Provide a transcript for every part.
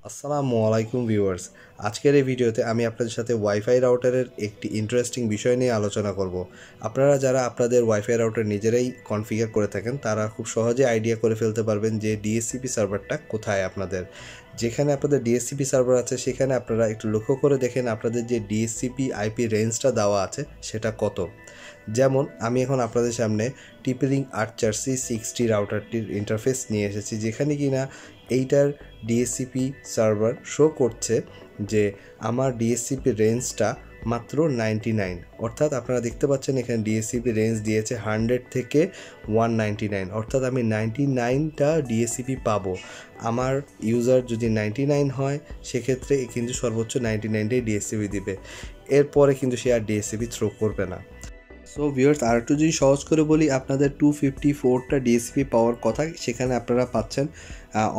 আসসালামু আলাইকুম ভিউয়ার্স। আজকের এই ভিডিওতে আমি আপনাদের সাথে ওয়াইফাই রাউটারের একটি ইন্টারেস্টিং বিষয় নিয়ে আলোচনা করব। আপনারা যারা আপনাদের ওয়াইফাই রাউটার নিজেরাই কনফিগার করে থাকেন তারা খুব সহজে আইডিয়া করে ফেলতে পারবেন যে ডিএসসিপি সার্ভারটা কোথায় আপনাদের। যেখানে আপনাদের ডিএসসিপি সার্ভার আছে সেখানে আপনারা একটু লক্ষ্য করে দেখেন আপনাদের যে ডিএসসিপি আইপি রেঞ্জটা দেওয়া আছে সেটা কত। যেমন আমি এখন আপনাদের সামনে টিপলিং 84060 রাউটারটির ইন্টারফেস নিয়ে এসেছি, যেখানে কিনা এইটার ডিএসসিপি সার্ভার শো করছে যে আমার ডিএসসিপি রেঞ্জটা মাত্র 99। অর্থাৎ আপনারা দেখতে পাচ্ছেন এখানে ডিএসসিপি রেঞ্জ দিয়েছে 100 থেকে 199, অর্থাৎ আমি 99টা ডিএসসিপি পাবো। আমার ইউজার যদি 99 হয় সেক্ষেত্রে কিন্তু সর্বোচ্চ 99টাই ডিএসসিপি দিবে, এরপরে কিন্তু সে আর ডিএসসিপি থ্রো করবে না। সো ভিউয়ার্স, আর একটু যদি সহজ করে বলি, আপনাদের 254টা ডিএসসিপি পাওয়ার কথা, সেখানে আপনারা পাচ্ছেন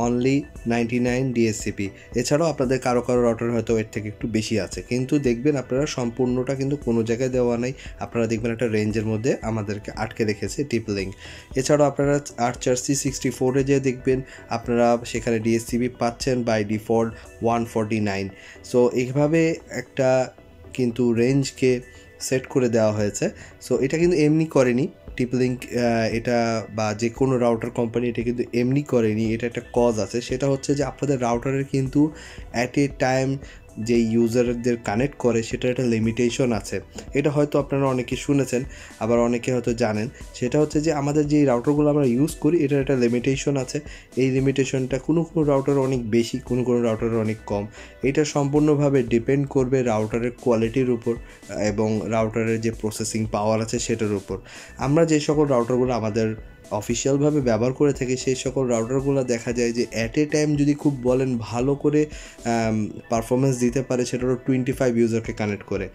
অনলি 99 ডিএসসিপি। এছাড়াও আপনাদের কারো রাউটার হয়তো এর থেকে একটু বেশি আছে, কিন্তু দেখবেন আপনারা সম্পূর্ণটা কিন্তু কোনো জায়গায় দেওয়া নেই। আপনারা দেখবেন একটা রেঞ্জের মধ্যে আমাদেরকে আটকে রেখেছে টিপলিং। এছাড়াও আপনারা 84064-এ যে দেখবেন আপনারা সেখানে ডিএসসিপি পাচ্ছেন বাই ডিফল্ট 149। সো এইভাবে একটা কিন্তু রেঞ্জকে সেট করে দেওয়া হয়েছে। সো এটা কিন্তু এমনি করেনি টিপলিংক, এটা বা যে কোনো রাউটার কোম্পানি এটা কিন্তু এমনি করেনি। এটা একটা কজ আছে, সেটা হচ্ছে যে আপনাদের রাউটারের কিন্তু অ্যাট এ টাইম যে ইউজারদের কানেক্ট করে সেটার একটা লিমিটেশন আছে। এটা হয়তো আপনারা অনেকে শুনেছেন, আবার অনেকে হয়তো জানেন। সেটা হচ্ছে যে আমাদের যে রাউটারগুলো আমরা ইউজ করি এটার একটা লিমিটেশন আছে। এই লিমিটেশনটা কোনো রাউটার অনেক বেশি, কোনো রাউটার অনেক কম। এটা সম্পূর্ণভাবে ডিপেন্ড করবে রাউটারের কোয়ালিটির উপর এবং রাউটারের যে প্রসেসিং পাওয়ার আছে সেটার উপর। আমরা যে সকল রাউটারগুলো আমাদের অফিসিয়ালভাবে ব্যবহার করে থাকি সেই সকল রাউটারগুলো দেখা যায় যে অ্যাট এ টাইম যদি খুব বলেন ভালো করে পারফরমেন্স দিতে পারে, সেটারও 25 ইউজারকে কানেক্ট করে।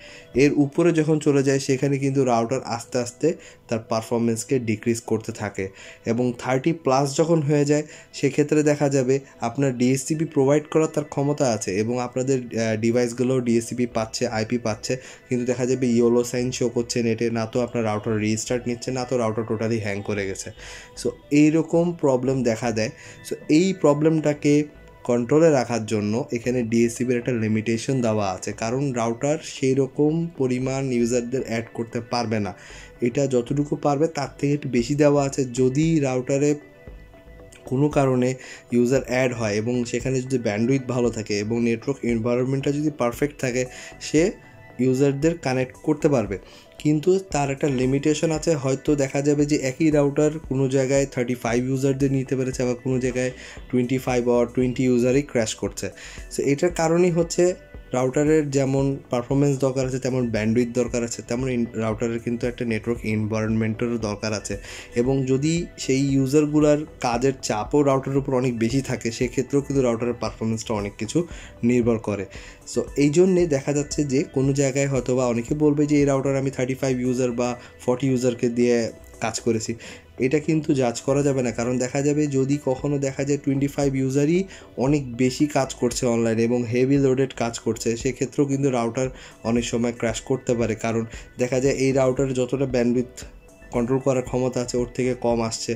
এর উপরে যখন চলে যায় সেখানে কিন্তু রাউটার আস্তে আস্তে তার পারফরমেন্সকে ডিক্রিজ করতে থাকে, এবং 30+ যখন হয়ে যায় সেক্ষেত্রে দেখা যাবে আপনার ডিএসসিপি প্রোভাইড করার তার ক্ষমতা আছে এবং আপনাদের ডিভাইসগুলোও ডিএসসিপি পাচ্ছে, আইপি পাচ্ছে, কিন্তু দেখা যাবে ইয়েলো সাইন শো করছে নেটে, না তো আপনার রাউটার রিস্টার্ট নিচ্ছে, না তো রাউটার টোটালি হ্যাং করে গেছে। সো এইরকম প্রবলেম দেখা দেয়। সো এই প্রবলেমটাকে কন্ট্রোলে রাখার জন্য এখানে ডিএসসিপির একটা লিমিটেশন দেওয়া আছে, কারণ রাউটার সেই রকম পরিমাণ ইউজারদের অ্যাড করতে পারবে না। এটা যতটুকু পারবে তার থেকে একটু বেশি দেওয়া আছে। যদি রাউটারে কোনো কারণে ইউজার অ্যাড হয় এবং সেখানে যদি ব্যান্ডউইথ ভালো থাকে এবং নেটওয়ার্ক এনভায়রনমেন্টটা যদি পারফেক্ট থাকে, সে ইউজারদের কানেক্ট করতে পারবে। কিন্তু তার একটা লিমিটেশন আছে। হয়তো দেখা যাবে যে একই রাউটার কোনো জায়গায় 35 ইউজারদের নিতে পেরেছে, আবার কোনো জায়গায় 25 or 20 ইউজারই ক্র্যাশ করছে। সো এটার কারণই হচ্ছে রাউটারের যেমন পারফরমেন্স দরকার আছে তেমন ব্যান্ডউইথ দরকার আছে, তেমন রাউটারের কিন্তু একটা নেটওয়ার্ক এনভায়রনমেন্টেরও দরকার আছে। এবং যদি সেই ইউজারগুলোর কাজের চাপও রাউটারের উপর অনেক বেশি থাকে সেক্ষেত্রেও কিন্তু রাউটারের পারফরমেন্সটা অনেক কিছু নির্ভর করে। সো এই জন্যে দেখা যাচ্ছে যে কোনো জায়গায় হয়তো বা অনেকে বলবে যে এই রাউটার আমি 35 ইউজার বা 40 ইউজারকে দিয়ে কাজ করেছি। এটা কিন্তু জাজ করা যাবে না, কারণ দেখা যাবে যদি কখনও দেখা যায় 25 ইউজারই অনেক বেশি কাজ করছে অনলাইনে এবং হেভি লোডেড কাজ করছে, সেক্ষেত্রেও কিন্তু রাউটার অনেক সময় ক্র্যাশ করতে পারে। কারণ দেখা যায় এই রাউটারে যতটা ব্যান্ডউইথ কন্ট্রোল করার ক্ষমতা আছে ওর থেকে কম আসছে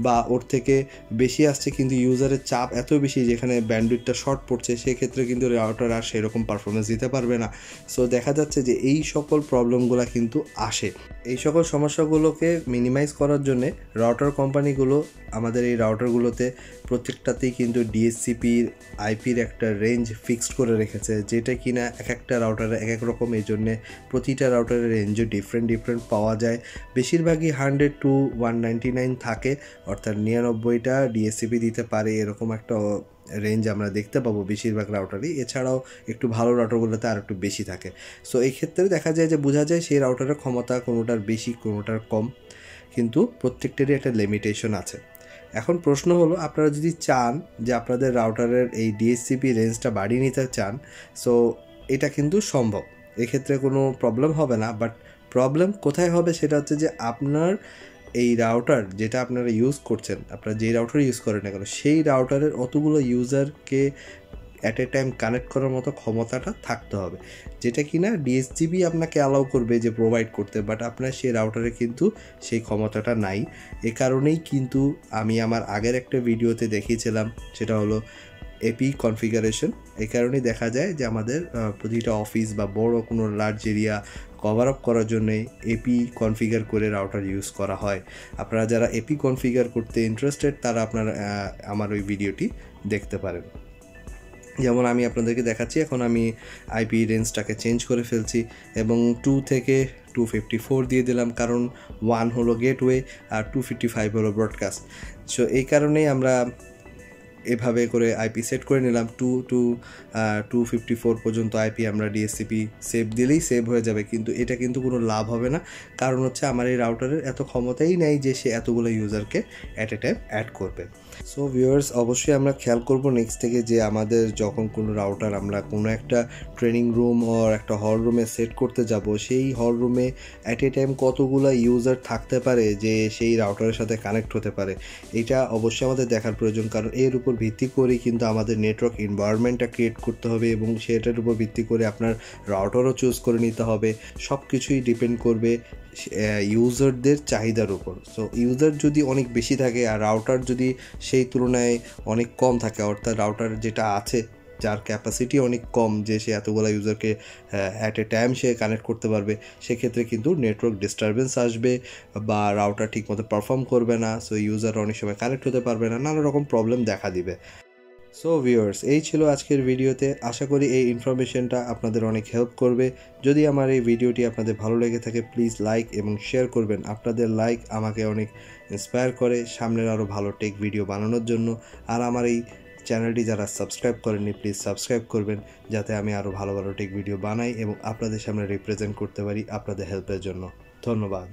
বা ওর থেকে বেশি আসছে, কিন্তু ইউজারের চাপ এত বেশি যেখানে ব্যান্ডউইথটা শর্ট পড়ছে, সেক্ষেত্রে কিন্তু রাউটার আর সেরকম পারফরমেন্স দিতে পারবে না। সো দেখা যাচ্ছে যে এই সকল প্রবলেমগুলো কিন্তু আসে। এই সকল সমস্যাগুলোকে মিনিমাইজ করার জন্যে রাউটার কোম্পানিগুলো আমাদের এই রাউটারগুলোতে প্রত্যেকটাতেই কিন্তু ডিএসসিপির আইপির একটা রেঞ্জ ফিক্সড করে রেখেছে, যেটা কিনা এক একটা রাউটারে এক এক রকম। এই জন্যে প্রতিটা রাউটারের রেঞ্জও ডিফারেন্ট পাওয়া যায়। বেশিরভাগই 100 to 199 থাকে, অর্থাৎ 99টা ডিএসসিপি দিতে পারে, এরকম একটা রেঞ্জ আমরা দেখতে পাবো বেশিরভাগ রাউটারই। এছাড়াও একটু ভালো রাউটারগুলোতে আর একটু বেশি থাকে। সো এই ক্ষেত্রে দেখা যায় যে বোঝা যায় সেই রাউটারের ক্ষমতা কোনোটার বেশি কোনোটার কম, কিন্তু প্রত্যেকটারই একটা লিমিটেশন আছে। এখন প্রশ্ন হলো, আপনারা যদি চান যে আপনাদের রাউটারের এই ডিএসসিপি রেঞ্জটা বাড়িয়ে নিতে চান, সো এটা কিন্তু সম্ভব, এক্ষেত্রে কোনো প্রবলেম হবে না। বাট প্রবলেম কোথায় হবে সেটা হচ্ছে যে আপনার এই রাউটার যেটা আপনারা ইউজ করছেন, আপনারা যেই রাউটার ইউজ করেন না কেন, সেই রাউটারের অতগুলো ইউজারকে অ্যাট এ টাইম কানেক্ট করার মতো ক্ষমতাটা থাকতে হবে, যেটা কিনা ডিএসসিপি আপনাকে অ্যালাউ করবে যে প্রোভাইড করতে, বাট আপনার সেই রাউটারে কিন্তু সেই ক্ষমতাটা নাই। এ কারণেই কিন্তু আমি আমার আগের একটা ভিডিওতে দেখিয়েছিলাম, সেটা হলো এপি কনফিগারেশন। এই কারণেই দেখা যায় যে আমাদের প্রতিটা অফিস বা বড় কোনো লার্জ এরিয়া কভার আপ করার জন্যে এপি কনফিগার করে রাউটার ইউজ করা হয়। আপনারা যারা এপি কনফিগার করতে ইন্টারেস্টেড তারা আপনারা আমার ওই ভিডিওটি দেখতে পারেন। যেমন আমি আপনাদেরকে দেখাচ্ছি, এখন আমি আইপি রেঞ্জটাকে চেঞ্জ করে ফেলছি এবং 2 থেকে 254 দিয়ে দিলাম, কারণ 1 হলো গেটওয়ে আর 255 হলো ব্রডকাস্ট। সো এই কারণেই আমরা এভাবে করে আইপি সেট করে নিলাম। 254 পর্যন্ত আইপি আমরা ডিএসসিপি সেভ দিলেই সেভ হয়ে যাবে, কিন্তু এটা কিন্তু কোনো লাভ হবে না, কারণ হচ্ছে আমার এই রাউটারের এত ক্ষমতাই নাই যে সে এতগুলো ইউজারকে অ্যাট এ টাইম অ্যাড করবে। সো ভিউয়ার্স, অবশ্যই আমরা খেয়াল করব নেক্সট থেকে যে আমাদের যখন কোনো রাউটার আমরা কোনো একটা ট্রেনিং রুম ও একটা হল রুমে সেট করতে যাব, সেই হল রুমে অ্যাট এ টাইম কতগুলো ইউজার থাকতে পারে যে সেই রাউটারের সাথে কানেক্ট হতে পারে, এটা অবশ্যই আমাদের দেখার প্রয়োজন। কারণ এর উপর ভিত্তি করেই কিন্তু আমাদের নেটওয়ার্ক এনভায়রনমেন্টটা ক্রিয়েট করতে হবে এবং সেটার উপর ভিত্তি করে আপনার রাউটারও চুজ করে নিতে হবে। সব কিছুই ডিপেন্ড করবে ইউজারদের চাহিদার উপর। সো ইউজার যদি অনেক বেশি থাকে আর রাউটার যদি সেই তুলনায় অনেক কম থাকে, অর্থাৎ রাউটার যেটা আছে যার ক্যাপাসিটি অনেক কম যে সে এতগুলো ইউজারকে অ্যাট এ টাইম সে কানেক্ট করতে পারবে, সেক্ষেত্রে কিন্তু নেটওয়ার্ক ডিস্টারবেন্স আসবে বা রাউটার ঠিকমতো পারফর্ম করবে না। সো ইউজার অনেক সময় কানেক্ট হতে পারবে না, নানা রকম প্রবলেম দেখা দিবে। সো ভিউয়ার্স, এই ছিল আজকের ভিডিওতে। আশা করি এই ইনফরমেশনটা আপনাদের অনেক হেল্প করবে। যদি আমার এই ভিডিওটি আপনাদের ভালো লেগে থাকে প্লিজ লাইক এবং শেয়ার করবেন। আপনাদের লাইক আমাকে অনেক ইন্সপায়ার করে সামনের আরও ভালো টেক ভিডিও বানানোর জন্য। আর আমার এই চ্যানেলটি যারা সাবস্ক্রাইব করেননি প্লিজ সাবস্ক্রাইব করবেন, যাতে আমি আরও ভালো ভালো টেক ভিডিও বানাই এবং আপনাদের সামনে রিপ্রেজেন্ট করতে পারি আপনাদের হেল্পের জন্য। ধন্যবাদ।